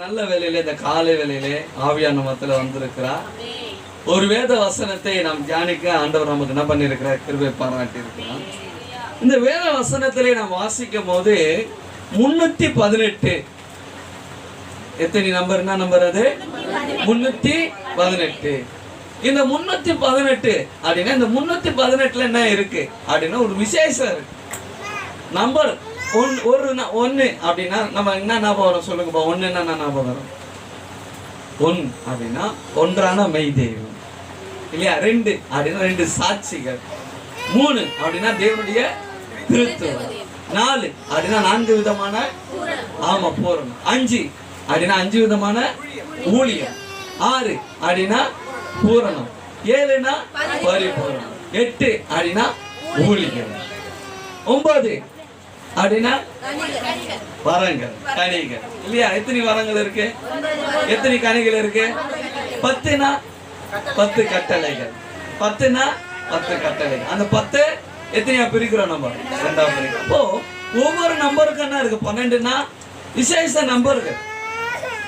நல்ல வேலையில இந்த காலை வேலையிலே ஆவியான மத்தில வந்திருக்கிறார். ஒரு வேத வசனத்தை நாம் தியானிக்க ஆண்டவர் நமக்கு என்ன பண்ணியிருக்கிறார்? கிருபை பாராட்டி இருக்கிறார். இந்த வேத வசனத்திலே நாம் வாசிக்கும் போது 318 எத்தனை நம்பர்? என்ன நம்பர் அது? 318. இந்த 318 அப்படின்னா இந்த 318ல என்ன இருக்கு அப்படின்னா ஒரு விசேஷம் இருக்கு. நம்பர் ஒன்னு அப்படின்னா நம்ம என்ன ஞாபகம் வரும்? சொல்லுங்கப்பா. ஒன்னு என்ன ஞாபகம் வரும்? ஒன் அப்படின்னா ஒன்றான மெய் தெய்வம் இல்லையா? 2 அப்படின்னா 2 சாட்சிகள். 3 அப்படின்னா தேவனுடைய திருத்துவம். 4 அப்படின்னா 4 விதமான ஆமா பூரணம். 5 அப்படின்னா 5 விதமான ஊழியம். 6 அப்படின்னா பூரணம். 7னா பரிபூரணம். 8 அப்படின்னா ஊழியம். 9 அப்படின்னா வரங்கள், கனிகள் இல்லையா? எத்தனை வரங்கள் இருக்கு? எத்தனை கனிகள் இருக்கு? 10னா 10 கட்டளைகள். 10னா 10 கட்டளைகள். அந்த 10 எத்தனையா பிரிக்கிறோம்? நம்ம 2ஆ பிரிக்கிறோம். அப்போ ஒவ்வொரு நம்பருக்கு என்ன இருக்கு? 12னா விசேஷ நம்பர்கள்.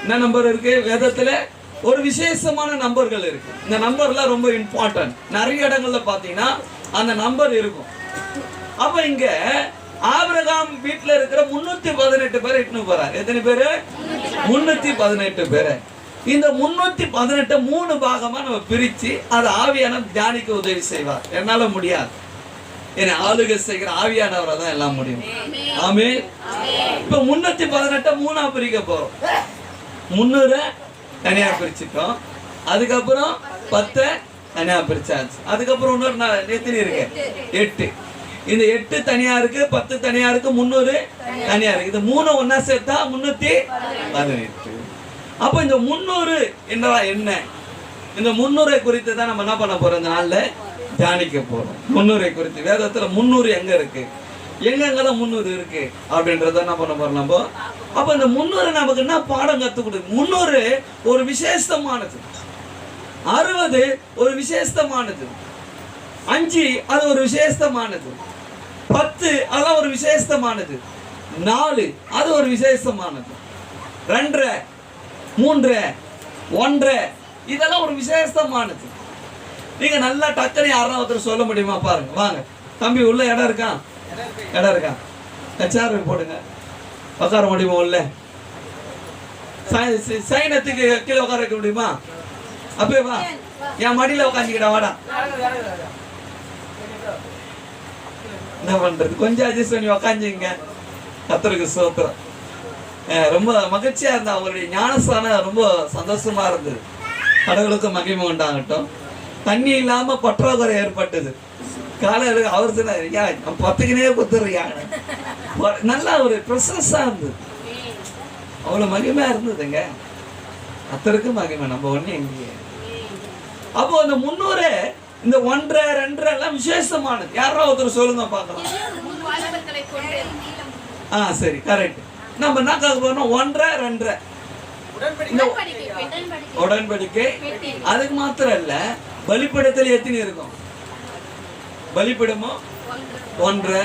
என்ன நம்பர் இருக்கு? வேதத்துல ஒரு விசேஷமான நம்பர்கள் இருக்கு. இந்த நம்பர்லாம் ரொம்ப இம்பார்ட்டன்ட். நிறைய இடங்கள்ல பாத்தீங்கன்னா அந்த நம்பர் இருக்கும். அப்ப இங்க ஆபிரகாம் வீட்டுல இருக்கிற 318 பேரை இட்டுன்னு போறார். எத்தனை பேரு? 318 பேரை. இந்த 318 3 பாகமா நம்ம பிரிச்சு அது ஆவியான தியானிக்க உதவி செய்வார். என்னால முடியாது. ஏன்னா ஆளுகை செய்கிற ஆவியானவரை தான் எல்லாம் முடியும். ஆமென். இப்ப 318 3ஆ பிரிக்க போறோம். 300 தனியா பிரிச்சுட்டோம். அதுக்கப்புறம் 10 தனியா பிரிச்சாச்சு. அதுக்கப்புறம் இன்னொரு எத்தனை இருக்கு? 8. இந்த 8 தனியா இருக்கு, 10 தனியா இருக்கு, 300 தனியா இருக்கு. இது 3 ஒன்னா சேர்த்தா 318. அப்ப இந்த 300 என்னவா என்ன? இந்த 300 குறித்து தான் நம்ம என்ன பண்ண போறோம்? இந்த நாள்ல தியானிக்க போறோம். 300 குறித்து வேதத்துல 300 எங்க இருக்கு, எங்கெங்கெல்லாம் 300 இருக்கு அப்படின்றத என்ன பண்ண போறோம் நம்ம. அப்ப இந்த 300 நமக்கு என்ன பாடம் கத்து கொடுக்கு? 300 ஒரு விசேஷமானது. 60 ஒரு விசேஷமானது. 5 அது ஒரு விசேஷமானது. 10 அதெல்லாம் ஒரு விசேஷமானது. 4 அது ஒரு விசேஷமானது. 2 3 1 இதெல்லாம் ஒரு விசேஷமானது. நீங்க நல்லா டக்குனு யாரா ஒருத்தர் சொல்ல முடியுமா? பாருங்க. வாங்க தம்பி, உள்ள இடம் இருக்கா? இடம் இருக்கா? சேர் போடுங்க. உட்கார முடியுமா? உள்ள சைனத்துக்கு கீழே உட்கார வைக்க முடியுமா? அப்பே வா, என் மடியில உட்காந்துக்கிட்டா. வாடா. என்ன பண்றது? கொஞ்சம் அட்ஜஸ்ட் பண்ணி உக்காஞ்சிங்க. கர்த்தருக்கு ஸ்தோத்திரம். ரொம்ப மகிழ்ச்சியா இருந்தா. அவங்களுடைய ஞானஸ்தானம் ரொம்ப சந்தோஷமா இருந்தது. கடவுளுக்கு மகிமை உண்டாகட்டும். தண்ணி இல்லாம பற்றாக்குறை ஏற்பட்டது. காலையில அவர் சொன்னார், 10க்குனே குத்துறியா. நல்லா ஒரு ப்ரெசன்ஸா இருந்தது. அவ்வளவு மகிமையா இருந்ததுங்க. கர்த்தருக்கு மகிமை. நம்ம ஒண்ணு எங்கேயே. அப்போ அந்த 300 இந்த 1 2 எல்லாம் விசேஷமானது. யாரோ ஒருத்தர் சொல்லுங்க பார்க்கலாம். சரி, கரெக்ட். நம்ம என்ன போறோம்? 1 2 உடன்படிக்கை. அதுக்கு மாத்திரம் இல்ல, பலிபீடத்தில் எத்தனை இருக்கும்? பலிபீடமும் 1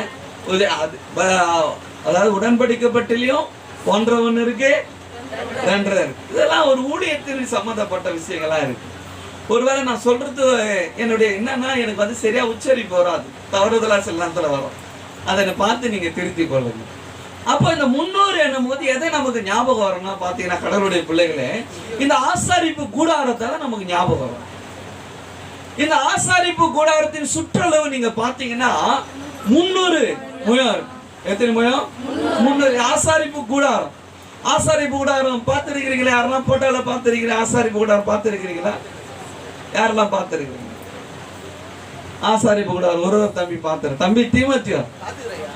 அதாவது உடன்படிக்கப்பட்டிலையும் 1 இருக்கு, 2 இருக்கு. இதெல்லாம் ஒரு ஊழியத்தின் சம்பந்தப்பட்ட விஷயங்களா இருக்கு. ஒருவேளை நான் சொல்றது என்னுடைய என்னன்னா எனக்கு வந்து சரியா உச்சரிப்பு வராது, தவறுதலா சில நேரத்துல வரும். அதை பார்த்து நீங்க திருத்தி கொள்ளுங்க. அப்போ இந்த 300 என்னும் போது எதை நமக்கு ஞாபகம் வரும்னா பாத்தீங்கன்னா, கடவுளுடைய பிள்ளைகளே, இந்த ஆசாரிப்பு கூடாரத்தால நமக்கு ஞாபகம் வரும். இந்த ஆசாரிப்பு கூடாரத்தின் சுற்றளவு நீங்க பாத்தீங்கன்னா 300 முழம். எத்தனை முழம்? 300. ஆசாரிப்பு கூடாரம். ஆசாரிப்பு கூடாரம் பார்த்திருக்கிறீங்களா? யாரெல்லாம் போட்டோல பார்த்திருக்கிறீங்க? ஆசாரிப்பு கூடாரம் பார்த்திருக்கிறீங்களா? யாரெல்லாம் பார்த்திருக்கிறீங்க? ஆசாரிப்பு கூடாரம் ஒருவர் தம்பி பார்த்துரு. தம்பி தீமத்தியோ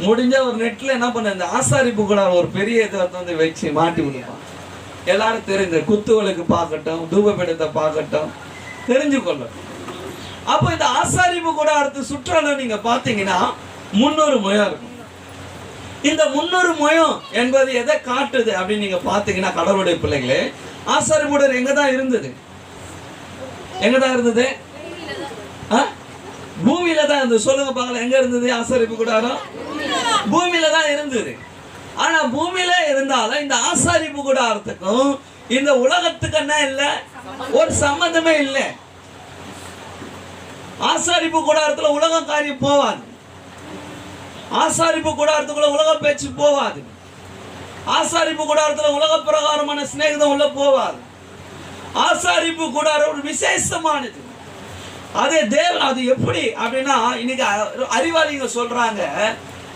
முடிஞ்ச ஒரு நெட்ல என்ன பண்ண, இந்த ஆசாரிப்பு கூடாரம் ஒரு பெரிய இதை வந்து வச்சு மாட்டி விடுப்பான். எல்லாரும் தெரிஞ்ச குத்துவலுக்கு பார்க்கட்டும், தூபபீடத்தை பார்க்கட்டும், தெரிஞ்சு கொள்ளட்டும். அப்போ இந்த ஆசாரிப்பு கூடாரத்து சுற்றளவு நீங்க பாத்தீங்கன்னா 300 முழம் இருக்கும். இந்த 300 முழம் என்பது எதை காட்டுது அப்படின்னு நீங்க பாத்தீங்கன்னா, கடவுளுடைய பிள்ளைகளே, ஆசாரிப்பு கூடாரம் எங்கதான் இருந்தது? எங்கதான் இருந்தது? பூமியில தான் இருந்தது. சொல்லுங்க பார்க்கலாம், எங்க இருந்தது ஆசாரிப்பு கூடாரம்? பூமியில தான் இருந்தது. ஆனா பூமியில இருந்தாலும் இந்த ஆசாரிப்பு கூடாரத்துக்கும் இந்த உலகத்துக்கு என்ன இல்லை, ஒரு சம்மந்தமே இல்லை. ஆசாரிப்பு கூடாரத்துல உலகம் காரியம் போவாது. ஆசாரிப்பு கூடாரத்துக்குள்ள உலக பேச்சு போவாது. ஆசாரிப்பு கூடாரத்துல உலக பிரகாரமான சிநேகிதம் உள்ள போவாது. ஆசாரிப்பு கூடாரம் ஒரு விசேஷமானது. அதே தேவன் அது எப்படி அப்படின்னா, இன்னைக்கு அறிவாளிங்க சொல்றாங்க,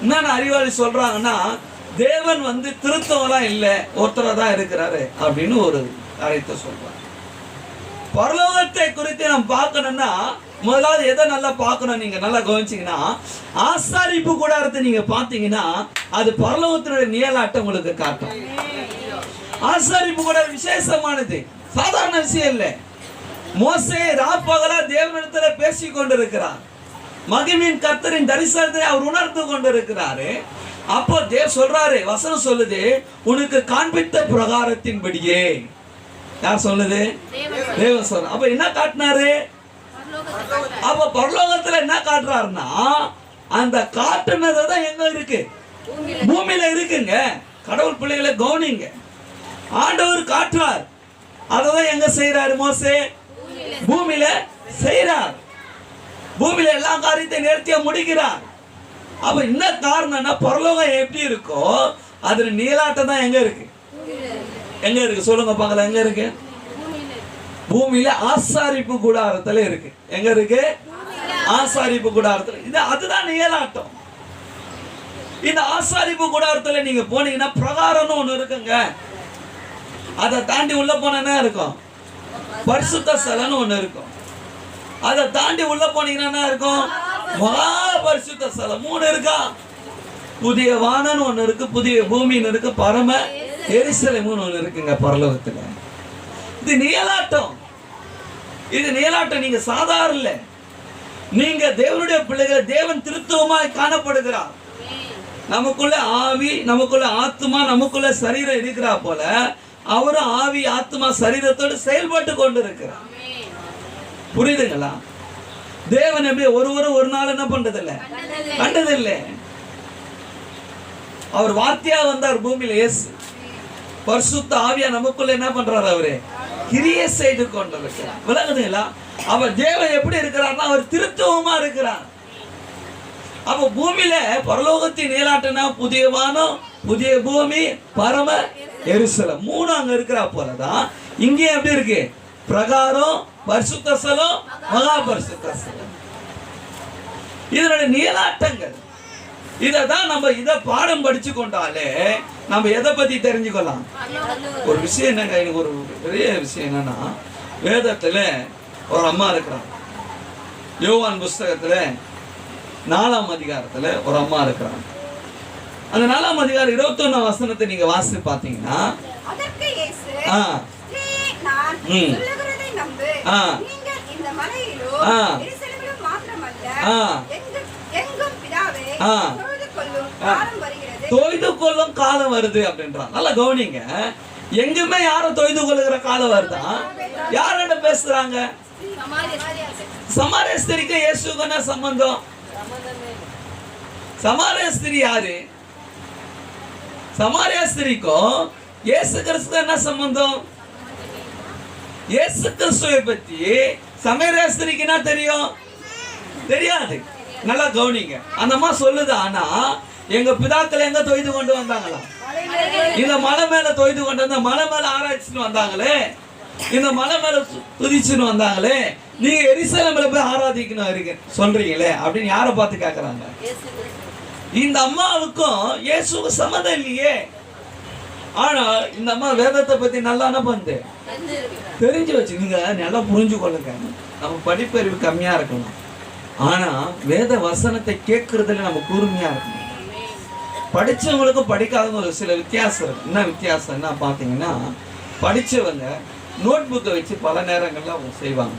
என்னென்ன அறிவாளி சொல்றாங்கன்னா, தேவன் வந்து திருத்தவெல்லாம் இல்லை, ஒருத்தரை தான் இருக்கிறாரு அப்படின்னு ஒரு காரியத்தை சொல்றாங்க. பரலோகத்தை குறித்து நம்ம பார்க்கணும்னா முதலாவது எதை நல்லா பார்க்கணும், நீங்க நல்லா கவனிச்சீங்கன்னா, ஆசாரிப்பு கூடாரத்தை நீங்க பார்த்தீங்கன்னா அது பரலோகத்தினுடைய நிழலாட்டம் உங்களுக்கு காட்டும். ஆசாரிப்பு கூடாரம் விசேஷமானது, சாதாரண விஷயம் இல்லை. மோசே ராப்பகலா தேவனிடத்துல பேசி கொண்டிருக்கிறார். மகிமையின் கர்த்தரின் தரிசனத்தை அவர் உணர்ந்து கொண்டிருக்கிறாரு. அப்போ தேவ் சொல்றாரு, வசனம் சொல்லுது, உனக்கு காண்பித்த பிரகாரத்தின்படியே. யார் சொல்லுது? தேவன் சொல்ற. அப்ப என்ன காட்டினாரு? அப்ப பரலோகத்துல என்ன காட்டுறாருன்னா, அந்த காட்டுனதான் எங்க இருக்கு? பூமியில இருக்குங்க. கடவுள் பிள்ளைகளை கவனிங்க. ஆண்டவர் காட்டுறார், அததான் எங்க செய்யறாரு? மோசே பூமியில செய்யறார். பூமியில எல்லா காரியத்தையும் நேர்த்தியா முடிக்கிறார். அப்ப என்ன காரணம்னா, பரலோகம் எப்படி இருக்கோ அதுல நீலாட்டம் தான் எங்க இருக்கு? எங்க இருக்கு சொல்லுங்க பார்க்கலாம். எங்க இருக்கு? பூமியில ஆசாரிப்பு கூடாரத்துல இருக்கு. எங்க இருக்கு? ஆசாரிப்பு கூடாரத்துல. இது அதுதான் நீலாட்டம். இந்த ஆசாரிப்பு கூடாரத்துல நீங்க போனீங்கன்னா பிரகாரம்னு ஒண்ணு இருக்குங்க. அதை தாண்டி உள்ள போனா என்ன இருக்கும்? பரிசுத்த ஸ்தலம்னு ஒண்ணு இருக்கும். அதை தாண்டி உள்ள போனீங்கன்னா என்ன இருக்கும்? மகா பரிசுத்த ஸ்தலம். 3 இருக்கா? புதிய வானம்னு ஒண்ணு இருக்கு, புதிய பூமின்னு இருக்கு, பரம எருசலேம்னு ஒண்ணு இருக்குங்க பரலோகத்துல. இது நீலாட்டம். இது நீலாட்டம். நீங்க சாதாரண இல்ல, நீங்க தேவனுடைய பிள்ளைகள். தேவன் திருத்துவமாய் காணப்படுகிறார். நமக்குள்ள ஆவி, நமக்குள்ள ஆத்மா, நமக்குள்ள சரீரம் இருக்கிறா போல அவரும் ஆவி, ஆத்மா, சரீரத்தோடு செயல்பட்டு கொண்டு இருக்கிறார். புரியுதுங்களா? தேவன் எப்படி ஒரு நாள் என்ன பண்றதில்லை, கண்டதில்லை. அவர் வார்த்தையா வந்தார் பூமியில. இயேசு பரிசுத்த ஆவியா நமக்குள்ள என்ன பண்றாரு? அவரு கிரியை செய்து கொண்டிருக்கிறார். விளங்குதுங்களா? அவர் தேவன் எப்படி இருக்கிறார்னா, அவர் திருத்துவமா இருக்கிறார். அப்ப பூமியில பரலோகத்தின் நீலாட்டம்னா புதிய வானம், புதிய பூமி, பரம எருசலேம். 3 அங்க இருக்கிறா போலதான் இங்கே எப்படி இருக்கு? பிரகாரம், பரிசுத்த ஸ்தலம், மகா பரிசுத்த ஸ்தலம். இதனுடைய நீலாட்டங்கள். இததான் நம்ம இத பாடம் படிச்சு கொண்டாலே நம்ம எதை பத்தி தெரிஞ்சுக்கலாம். ஒரு விஷயம் என்னங்க, எனக்கு ஒரு பெரிய விஷயம் என்னன்னா, வேதத்துல ஒரு அம்மா இருக்கிறாங்க. யோவான் புஸ்தகத்துல 4ஆம் அதிகாரத்துல ஒரு அம்மா இருக்கிறாங்க. அந்த 4ஆம் அதிகாரம் 21ஆம் வசனத்தை நீங்க வாசித்து பாத்தீங்கன்னா, அதற்கு இயேசு, நான் சொல்லுகிறதை நம்பு. நீங்கள் இந்த மலையிலோ எருசலேமிலோ மாத்திரமல்ல, எங்கும் பிதாவே தொழுது கொள்ளும் காலம் வருகிறது. தொழுது கொள்ளும் காலம் வருது அப்படின்றான். நல்லா கவனிங்க. எங்குமே யாரும் தொழுது கொள்ளுகிற காலம் வருதா? யாரோட பேசுறாங்க? சமாரிய ஸ்திரிக்கு இயேசுக்கு என்ன சம்பந்தம்? சமாரிய ஸ்திரி யாரு? சமாரிய ஸ்திரிக்கும் இயேசு கிறிஸ்து என்ன சம்பந்தம்? இயேசு கிறிஸ்துவை பத்தி சமாரிய ஸ்திரிக்கு என்ன தெரியும்? தெரியாது. நல்லா கவனிங்க. அந்த அம்மா சொல்லுது, ஆனா எங்க பிதாக்கள் எங்க தொய்து கொண்டு வந்தாங்களா? இந்த மலை மேல தொய்து கொண்டு வந்த, மலை மேல ஆராய்ச்சின்னு வந்தாங்களே, இந்த மலை மேல துதிச்சுன்னு வந்தாங்களே, நீங்க எருசலேம்ல போய் ஆராதிக்கணும் இருக்கு சொல்றீங்களே அப்படின்னு யாரை பார்த்து கேட்கறாங்க? இந்த அம்மாவுக்கும் இயேசுக்கு சம்மதம் இல்லையே. ஆனா இந்த அம்மா வேதத்தை பத்தி நல்லா என்ன பண்ணுது? தெரிஞ்சு வச்சு. நீங்க நல்லா புரிஞ்சு கொள்ளுங்க. நம்ம படிப்பறிவு கம்மியா இருக்கணும், ஆனா வேத வசனத்தை கேட்கறதுல நம்ம கூர்மையா இருக்கணும். படிச்சவங்களுக்கும் படிக்காதவங்க ஒரு சில வித்தியாசம் இருக்கு. என்ன வித்தியாசம்னா பாத்தீங்கன்னா, படிச்சவங்க நோட் புக்கை வச்சு பல நேரங்கள்ல அவங்க செய்வாங்க.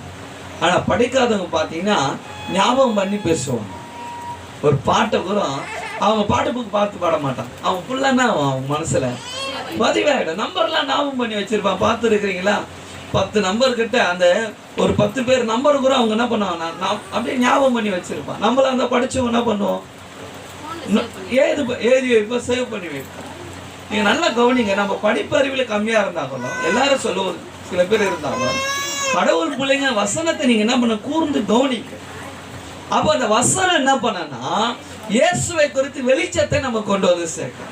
ஆனா படிக்காதவங்க பாத்தீங்கன்னா ஞாபகம் பண்ணி பேசுவாங்க. ஒரு பாட்டை கூட அவங்க பாட்டு புக் பார்த்து பாட மாட்டான். அவன் ஃபுல்லானா அவங்க மனசுல பதிவாயிடும். நம்பர்லாம் ஞாபகம் பண்ணி வச்சிருப்பான். பார்த்து இருக்கிறீங்களா? 10 நம்பர் கிட்ட அந்த ஒரு 10 பேர் நம்பர் கூட அவங்க என்ன பண்ணுவாங்க, அப்படியே ஞாபகம் பண்ணி வச்சிருப்பான். நம்மள அந்த படிச்சவங்க என்ன பண்ணுவோம், எழுதி வைப்போம், சேவ் பண்ணி வைப்போம். நீங்க நல்லா கவனிங்க. நம்ம படிப்பறிவில் கம்மியா இருந்தாலும் எல்லாரும் சொல்லுவோம், சில பேர் இருந்தாலும் கடவுள் பிள்ளைங்க வசனத்தை நீங்க என்ன பண்ண கூர்ந்து கவனிக்க. அப்போ அந்த வசனம் என்ன பண்ணனா இயேசுவை குறித்து வெளிச்சத்தை நம்ம கொண்டு வந்து சேர்க்க.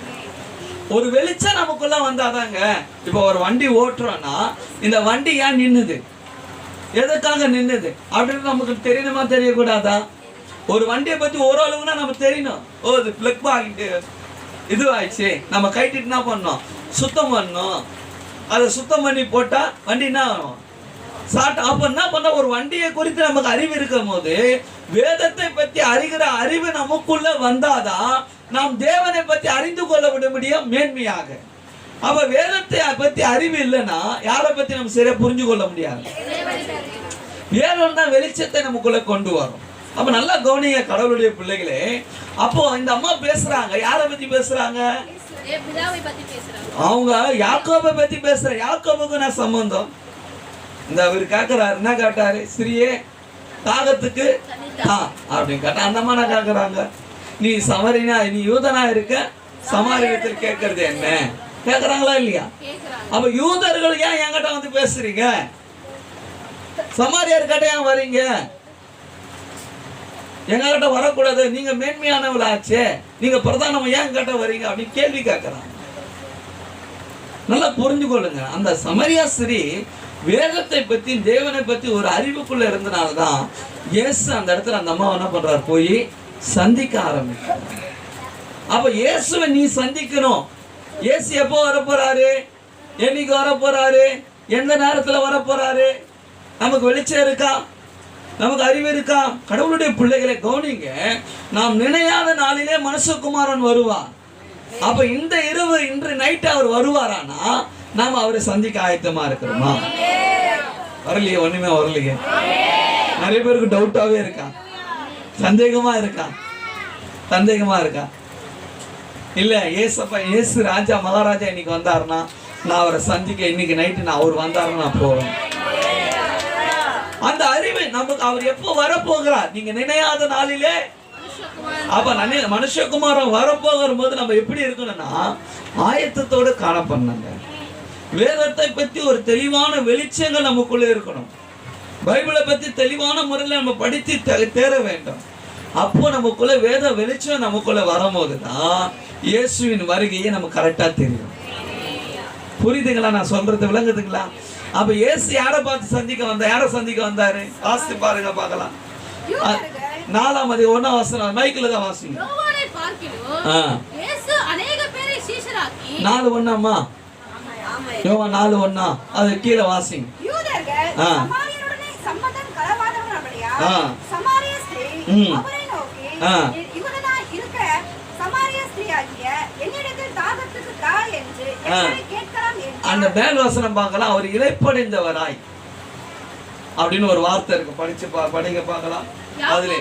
ஒரு வெளிச்சம் நமக்குள்ள வந்தாதாங்க. இப்போ ஒரு வண்டி ஓட்டுறோம்னா இந்த வண்டி ஏன் நின்னுது, எதுக்காக நின்னுது அப்படின்னு நமக்கு தெரியணுமா தெரியக்கூடாதா? ஒரு வண்டியை பத்தி ஓரளவுனா நம்ம தெரியணும். ஓ இது பிளக் ஆகிட்டு இது ஆயிடுச்சு, நம்ம கைட்டிட்டு என்ன பண்ணோம், சுத்தம் பண்ணணும். அதை சுத்தம் பண்ணி போட்டா வண்டி என்ன ஆகும், சாட். அப்ப என்ன பண்ண, ஒரு வண்டியை குறித்து நமக்கு அறிவு இருக்கும் போது வேதத்தை பற்றி அறிகிற அறிவு நமக்குள்ள வந்தாதான் நாம் தேவனை பற்றி அறிந்து கொள்ள விட முடியும் மேன்மையாக. அப்ப வேதத்தை பற்றி அறிவு இல்லைன்னா யாரை பத்தி நம்ம சரியா புரிஞ்சு கொள்ள முடியாது. வேதம் தான் வெளிச்சத்தை நமக்குள்ள கொண்டு வரும். அப்ப நல்லா கவனிங்க கடவுளுடைய பிள்ளைகளே. அப்போ இந்த அம்மா பேசுறாங்க, யாரை பத்தி பேசுறாங்க, அவங்க யாக்கோபை பத்தி பேசுற. யாக்கோபுக்கு நான் சம்பந்தம். இந்த அவர் கேட்கிறாரு, என்ன கேட்டாரு, சிறியே தாகத்துக்கு அப்படின்னு கேட்டா அந்த அம்மா நான் கேட்கறாங்க, நீ சமரினா நீ யூதனா இருக்க சமாரியத்தில் கேட்கறது என்ன கேட்கறாங்களா இல்லையா? அப்ப யூதர்கள் ஏன் என்கிட்ட வந்து பேசுறீங்க, சமாரியர் கிட்ட ஏன் வரீங்க, எங்ககிட்ட வரக்கூடாது, நீங்க மேன்மையானவளாச்சே, நீங்க பிரதானமா ஏன் கிட்ட வரீங்க அப்படின்னு கேள்வி கேட்கறாங்க. நல்லா புரிஞ்சு கொள்ளுங்க. அந்த சமரியா ஸ்திரீ வேதத்தை பத்தி தேவனை பத்தி ஒரு அறிவுக்குள்ள இருந்தனால்தான் இயேசு அந்த இடத்துல அந்த அம்மா என்ன பண்றாரு, போய் சந்திக்க ஆரம்பிக்கிறார். அப்ப இயேசுவை நீ சந்திக்கணும். இயேசு எப்போ வரப்போறாரு, என்னைக்கு வரப்போறாரு, எந்த நேரத்துல வரப்போறாரு, நமக்கு வெளிச்சம் இருக்கா, நமக்கு அறிவு இருக்கா? கடவுளுடைய பிள்ளைகளை கவனிங்க. நாம் நினையாத நாளிலே மனுஷகுமாரன் வருவார். அப்ப இந்த இரவு இன்று நைட் அவர் வருவாரானா நாம அவரை சந்திக்க ஆயத்தமா இருக்கிறோமா? வரலையே, ஒண்ணுமே வரலையே. நிறைய பேருக்கு டவுட்டாவே இருக்கா, சந்தேகமா இருக்கா, சந்தேகமா இருக்கா? இல்ல ஏசப்பா ஏசு ராஜா மகாராஜா இன்னைக்கு வந்தாருன்னா நான் அவரை சந்திக்க இன்னைக்கு நைட்டு நான் அவர் வந்தாருன்னா நான் போவேன். அந்த அறிவு நமக்கு அவர் எப்போ வரப்போகிறார், நீங்க நினையாத நாளிலே. அப்ப மனுஷகுமாரன் வரப்போகிற போது நம்ம எப்படி இருக்கணும்னா ஆயத்தத்தோடு காணப்படணுங்க. வேதத்தை பத்தி ஒரு தெளிவான வெளிச்சங்கள் நமக்குள்ள இருக்கணும். பைபிளை பத்தி தெளிவான முறையில் நம்ம படித்து தேர வேண்டும். அப்போ நமக்குள்ள வேத வெளிச்சம் நமக்குள்ள வரும்போதுதான் இயேசுவின் வருகையை நமக்கு கரெக்டா தெரியும். புரியுதுங்களா நான் சொல்றது, விளங்குதுங்களா? அப்ப இயேசு யாரை பார்த்து சந்திக்க வந்தா, யாரை சந்திக்க வந்தாரு வாசித்து பாருங்க பார்க்கலாம். 4ஆம் அதிகாரம் 1ஆம் வசனம் மைக்கில தான் வாசிங்க. 4:1 யோவான் 4:1 அது கீழே வாசிங்க. அந்த மேல் வசனம் பார்க்கலாம். அவர் இளைப்படைந்தவராய் அப்படின்னு ஒரு வார்த்தை இருக்கு, படிச்சு படிங்க பார்க்கலாம். அதுல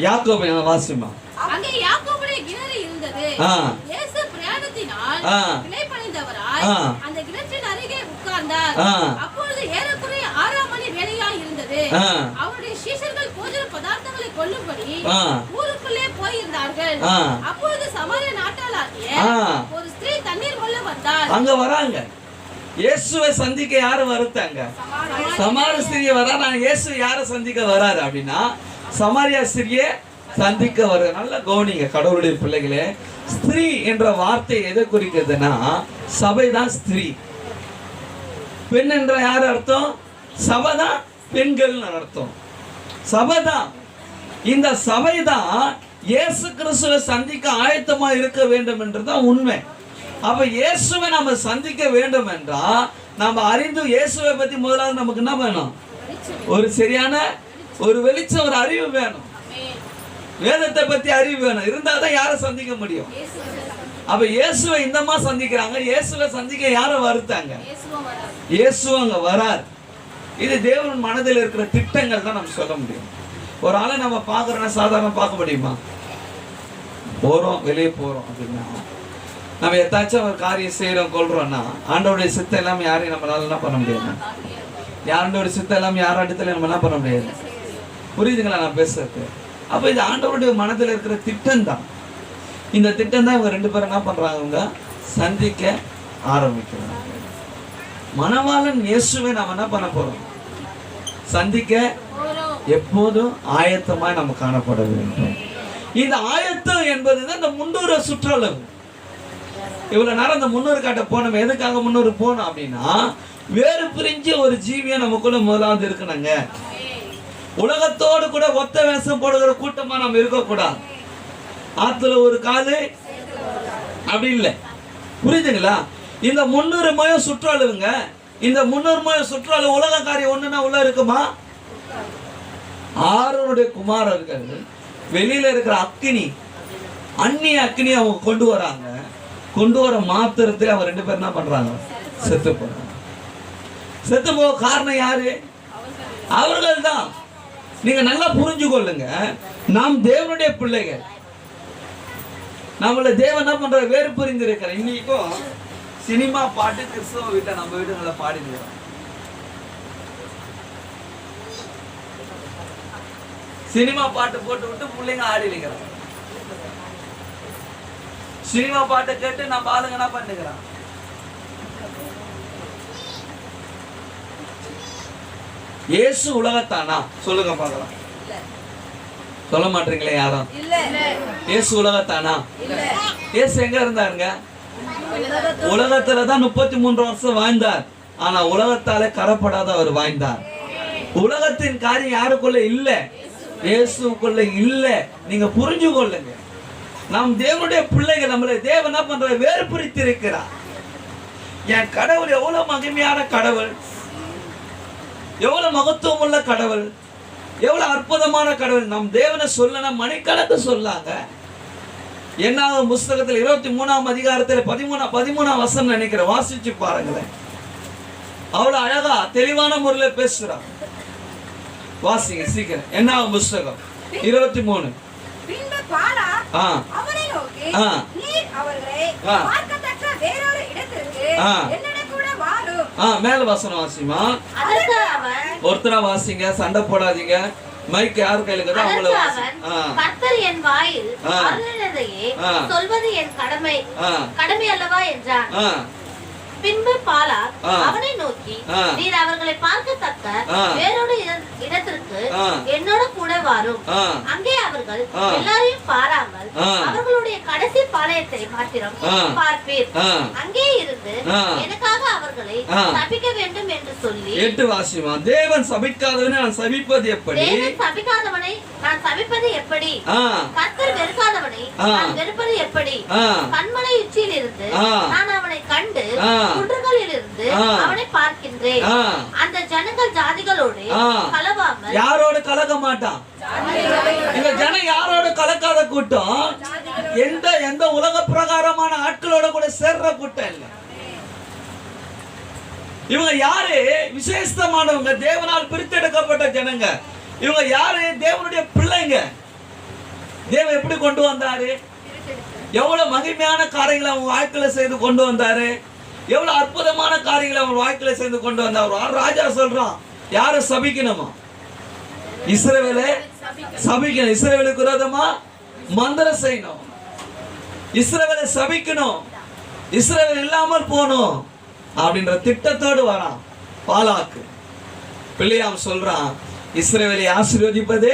யாக்கோபு வாசிமா அங்கே யாக்கோபுடைய கிணறு இருந்தது. இயேசு பிரயாணத்தினால் இளைப்படைந்தவராய் அந்த கிணற்றின் அருகே உட்கார்ந்தார். அப்பொழுது ஏறக்குறைய 6ஆம் மணி வேளையாய் இருந்தது. அவருடைய சீஷர்கள் போஜன பதார்த்தங்களை கொள்ளும்படி ஊருக்குள்ளே போயிருந்தார்கள். அப்பொழுது சமாரிய நாட்டாளாகிய ஒரு ஸ்திரீ தண்ணீர் கொள்ள வந்தாள். அங்க வராங்க. இயேசுவை சந்திக்க யாரு வருத்தாங்க, சமாரிய ஸ்திரியை வரா. நான் இயேசு யாரை சந்திக்க வராரு அப்படின்னா சமாரியா ஸ்திரியை சந்திக்க வர. நல்லா கவனிங்க கடவுளுடைய பிள்ளைகளே. ஸ்திரீ என்ற வார்த்தை எதை குறிக்கிறதுனா சபைதான் ஸ்திரீ. பெண் என்ற யார் அர்த்தம், சபைதான் பெண்கள் அர்த்தம். சபைதான், இந்த சபைதான் இயேசு கிறிஸ்துவை சந்திக்க ஆயத்தமா இருக்க வேண்டும் என்றுதான் உண்மை. அப்ப இயேசுவை நம்ம சந்திக்க வேண்டும் என்றா நம்ம அறிந்து இயேசுவை பத்தி முதலாவது நமக்கு என்ன வேணும், ஒரு சரியான ஒரு வெளிச்சம், ஒரு அறிவு வேணும். வேதத்தை பத்தி அறிவு வேணும், இருந்தாதான் யாரை சந்திக்க முடியும். அப்ப இயேசுவை இந்தமா சந்திக்கிறாங்க. இயேசுவை சந்திக்க யாரை வருத்தாங்க, இயேசு அங்க வரார். இது தேவன் மனதில் இருக்கிற திட்டங்கள் தான் நம்ம சொல்ல முடியும். ஒரு ஆளை நம்ம பார்க்கறோம்னா சாதாரண பார்க்க முடியுமா? போறோம், வெளியே போறோம் அப்படின்னா நம்ம எதாச்சும் ஒரு காரியம் செய்யறோம் கொள்றோம்னா ஆண்டவருடைய சித்தம் எல்லாம் யாரையும் நம்மளால என்ன பண்ண முடியாது. ஆண்டவருடைய சித்தம் எல்லாம் யார் இடத்துல நம்ம என்ன பண்ண முடியாது. புரியுதுங்களா நான் பேசுறது? அப்ப இது ஆண்டவருடைய மனதில் இருக்கிற திட்டம் தான். இந்த திட்டம் தான் இவங்க 2 பேரும் என்ன பண்றாங்க, அவங்க சந்திக்க ஆரம்பிக்கிறாங்க. மணவாளன் இயேசுவை நாம் என்ன பண்ண போறோம்? சந்திக்க எப்போதும் ஆயத்தமாய் நம்ம காணப்பட வேண்டும். இந்த ஆயத்தம் என்பதுதான் இந்த 300 சுற்றளவு. இவ்வளவு நேரம் இந்த 300 காட்ட போனோம். எதுக்காக 300 போனோம் அப்படின்னா, வேறு பிரிஞ்சு ஒரு ஜீவியம் நமக்குள்ள முதலாவது இருக்கணுங்க. உலகத்தோடு கூட ஒத்த வேஷம் போடுகிற கூட்டமா நம்ம இருக்கக்கூடாது. ஆத்துல ஒரு காலு அப்படி இல்லை, புரியுதுங்களா? இந்த 300 மையம் சுற்றளவுங்க. இந்த 300 மையம் சுற்றளவு உலக காரியம் ஒண்ணுன்னா உள்ள இருக்குமா? ஆரோனுடைய குமாரர்கள் வெளியில இருக்கிற அக்கினி, அந்நிய அக்கினி அவங்க கொண்டு வராங்க. கொண்டு வர மாத்திரத்தில் அவங்க 2 பேர் என்ன பண்றாங்க? செத்து போறாங்க. செத்து போக காரணம் யாரு? அவர்கள் தான். நீங்க நல்லா புரிஞ்சு கொள்ளுங்க, நாம் தேவனுடைய பிள்ளைகள். நம்மள தேவன் என்ன பண்ற? வேறு புரிந்து இருக்கிற. இன்னைக்கும் சினிமா பாட்டு கிறிஸ்தவ வீட்டை நம்ம வீடுகளை பாடிக்கிறோம். சினிமா பாட்டு போட்டு விட்டு பிள்ளைங்க ஆடி நிற்கிறாங்க. சினிமா பாட்டை கேட்டு நம்ம ஆளுங்க என்ன பண்ணுகிறான்? இயேசு உலகத்தானா? சொல்லுங்க பார்க்கலாம். சொல்ல மாட்டீங்களே யாரும்? இயேசு உலகத்தானா? இயேசு எங்க இருந்தாருங்க? உலகத்துல தான் 33 வருஷம் வாழ்ந்தார். ஆனா உலகத்தாலே கரப்படாத அவர் வாழ்ந்தார். உலகத்தின் காரியம் யாருக்குள்ள இல்ல, இயேசுக்குள்ள இல்ல. நீங்க புரிஞ்சு கொள்ளுங்க, நாம் தேவனுடைய பிள்ளைகள். நம்மளை தேவன் என்ன பண்ற? வேறு பிரித்து இருக்கிறார். என் கடவுள் எவ்வளவு மகிமையான கடவுள், எவ்வளவு மகத்துவம் உள்ள கடவுள், எவ்வளவு அற்புதமான கடவுள். நம் தேவனை சொல்லனா மணிக்கணக்கு சொல்லாங்க. என்னாக புஸ்தகத்தில் 23ஆம் அதிகாரத்தில் 13ஆம் வசனம் நினைக்கிறேன், வாசிச்சு பாருங்களேன். அவ்வளவு அழகா தெளிவான முறையில் பேசுறான். வாசிங்க சீக்கிரம். என்னாக புஸ்தகம் 23. பின்பு பாலாக் அவனை நோக்கி, நீர் அவர்களை பார்க்கத்தக்க வேறொரு இடத்திற்கு என்னோட கூட வாரும். மேல வசனம் வாசிமா. அதற்கு அவன், ஒருத்தரா வாசிங்க, சண்டை போடாதீங்க. மைக் யார் கையில இருக்குதோ அவங்கள வாசிங்க. கர்த்தர் என் வாயில் அருளினதையே சொல்வது என் கடமை அல்லவா என்றான். பின்பு பாலாக் அவனை நோக்கி, நீர் அவர்களை பார்க்கத்தக்க வேறொரு இடத்திற்கு என்னோட கூட வாரும். அங்கே அவர்கள் எல்லாரையும் பாராமல் அவர்களுடைய கடைசி பாளையத்தை மாத்திரம் பார்ப்பீர். அங்கே இருந்து எனக்காக அவர்களை சபிக்க வேண்டும் என்று சொல்லி. 8 வாசிமா. தேவன் சபிக்காதவனை நான் சபிப்பது எப்படி? தேவன் சபிக்காதவனை நான் சபிப்பது எப்படி? கர்த்தர் வெறுக்காதவனை நான் வெறுப்பது எப்படி? கண்மலை உச்சியில் இருந்து நான் அவனை கண்டு குன்றுகளிலிருந்து அவனை பார்க்கின்றேன். அந்த ஜனங்கள் ஜாதிகளோடு கலவாமல். யாரோடு கலக்க மாட்டான்? இந்த ஜனம் யாரோட கலக்காத கூட்டம். எந்த உலக பிரகாரமான ஆட்களோட கூட சேர்ற கூட்டம் இல்ல. இவங்க யாரு? விசேஷமானவங்க, தேவனால் பிரித்தெடுக்கப்பட்ட ஜனங்க. இவங்க யாரு? தேவனுடைய பிள்ளைங்க. தேவன் எப்படி கொண்டு வந்தாரு? எவ்வளவு மகிமையான காரியங்களை அவங்க வாழ்க்கையில செய்து கொண்டு வந்தாரு. எவ்வளவு அற்புதமான காரியங்களை அவங்க வாழ்க்கையில செய்து கொண்டு வந்தார். ராஜா சொல்றான், யாரை சபிக்கணுமா? இஸ்ரவேலை சபிக்கணும். இஸ்ரவேலுக்கு விரோதமா மந்திரம் செய்யணும். இஸ்ரவேலை சபிக்கணும். இஸ்ரவேல் இல்லாமல் போகணும் அப்படின்ற திட்டத்தோடு வரான் பாலாக்கு. பிள்ளையாம் சொல்றான், இஸ்ரவேலை ஆசீர்வதிப்பது,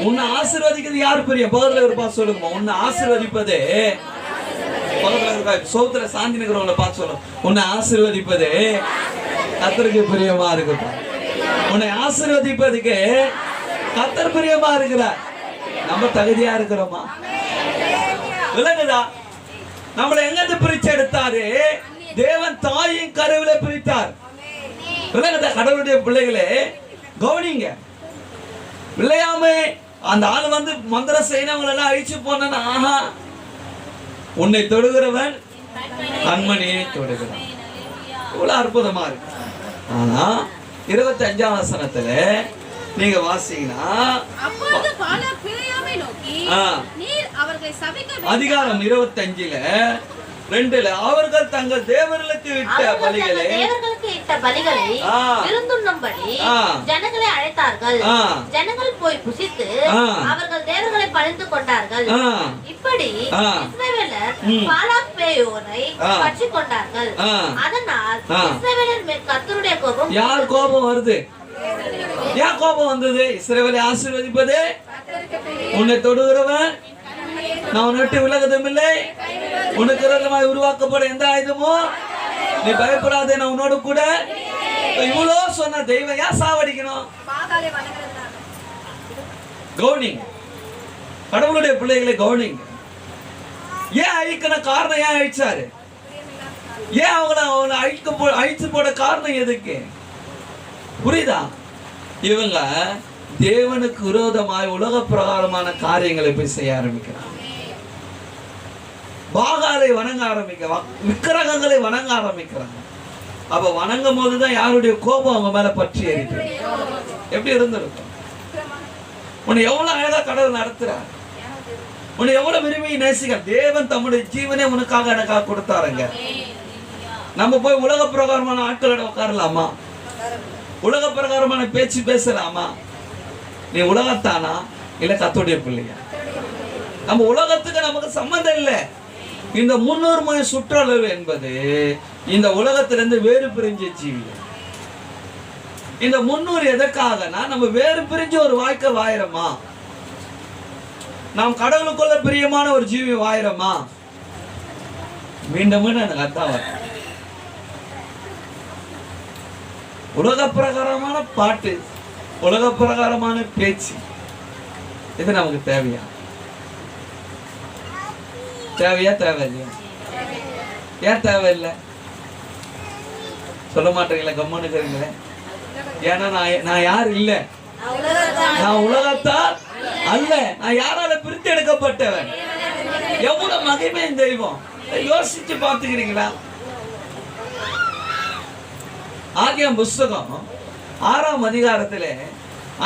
உன்னை ஆசீர்வதிக்கிறது யார் பெரிய? பகத்துல இருப்பா சொல்லுங்க. உன்னை ஆசீர்வதிப்பது, சோத்துல சாந்தி நிக்கிறவங்களை பார்த்து சொல்லும், உன்னை ஆசீர்வதிப்பது கர்த்தருக்கு பிரியமா இருக்கட்டும். உன்னை ஆசீர்வதிப்பதுக்கு கர்த்தர் பிரியமா இருக்கிறார். நம்ம தகுதியா இருக்கிறோமா? விளங்குதா? நம்மளை எங்க பிரிச்சு எடுத்தாரு? தேவன் தாயின் கருவில பிரித்தார். விளங்குதா? கடவுளுடைய பிள்ளைகளே கவனிங்க. பிள்ளையாமே அந்த ஆள் வந்து மந்திரம் செய்யறவங்க எல்லாம் அழிச்சு போனா, ஆஹா, உன்னை தொடுகிறவன் கண்மணியை தொடுகிறான். இவ்வளவு அற்புதமா இருக்கு. ஆனா 25ஆம் வசனத்துல நீங்க வாசிங்கன்னா, அதிகாரம் 25ல 2ல அவர்கள் தங்கள் தேவர்களுக்கு இட்ட பலிகளை விருந்துண்ணும்படி ஜனங்களை அழைத்தார்கள். ஜனங்கள் போய் புசித்து அவர்கள் தேவர்களை பணிந்து கொண்டார்கள். இப்படி இஸ்ரவேலர் ஆசாரியர் பாலாக் பேயோரை பற்றிக் கொண்டார்கள். அதனால் இஸ்ரவேலர் மேல் கர்த்தருடைய கோபம். யார் கோபம் வருது? ஏன் கோபம் வந்தது? இஸ்ரவேலை ஆசீர்வதிப்பது உன்னை தொடுகிறவன் நான் உன்னை விட்டு விலகுதும் இல்லை, உனக்கு விரோதமாய் உருவாக்கப்பட எந்த ஆயுதமோ நீ பயப்படாதே, நான் உன்னோடு கூட. இவ்வளோ சொன்ன தெய்வம் ஏன் சாவடிக்கணும்? கவுனிங், கடவுளுடைய பிள்ளைகளை கவுனிங். ஏன் அழிக்கணும்? காரணம் ஏன் அழிச்சாரு? ஏன் அவங்கள அழிச்சு போட காரணம் எதுக்கு? புரியுதா? இவங்க தேவனுக்கு விரோதமாய் உலக பிரகாரமான காரியங்களை போய் செய்ய ஆரம்பிக்கிறாங்க. பாகாலை வணங்க ஆரம்பிக்கிறாங்க, விக்கிரகங்களை வணங்க ஆரம்பிக்கிறாங்க. அப்ப வணங்கும் போதுதான் யாருடைய கோபம் அவங்க மேல பற்றி எறிது. எப்படி இருந்திருக்கும்? உன்னை எவ்வளவு அழகா கடவுள் நடத்துறார், உன்னை எவ்வளவு விரும்பி நேசிக்க. தேவன் தம்முடைய ஜீவனே உனக்காக எனக்காக கொடுத்தாருங்க. நம்ம போய் உலக பிரகாரமான ஆட்களோட உட்காரலாமா? உலக பிரகாரமான பேச்சு பேசலாமா? நீ உலகத்தானா இல்ல கர்த்தருடைய பிள்ளையா? நம்ம உலகத்துக்கு நமக்கு சம்பந்தம் இல்லை. இந்த 300 மைல் சுற்றளவு என்பது இந்த உலகத்திலிருந்து வேறு பிரிஞ்ச ஜீவி. இந்த 300 எதற்காகனா நம்ம வேறு பிரிஞ்ச ஒரு வாழ்க்கை வாயிரமா, நாம் கடவுளுக்குள்ள பிரியமான ஒரு ஜீவி வாயிரமா? மீண்டும் மீண்டும் எனக்கு அர்த்தம் வரும். உலக பிரகாரமான பாட்டு, உலக பிரகாரமான பேச்சு, இது நமக்கு தேவையா? தேவையா? தேவையில்லையா? ஏன் தேவையில்லை? சொல்ல மாட்டீங்களா? கம்முன்னு இருக்கிறீங்களே. ஏன்னா நான் யார் இல்லை, நான் உலகத்தால் அல்ல, நான் யாரால பிரித்து எடுக்கப்பட்டவன். எவ்வளவு மகிமை தெய்வம், யோசிச்சு பார்த்துக்கிறீங்களா? ஆதியாம் புஸ்தகம் 6ஆம் அதிகாரத்திலே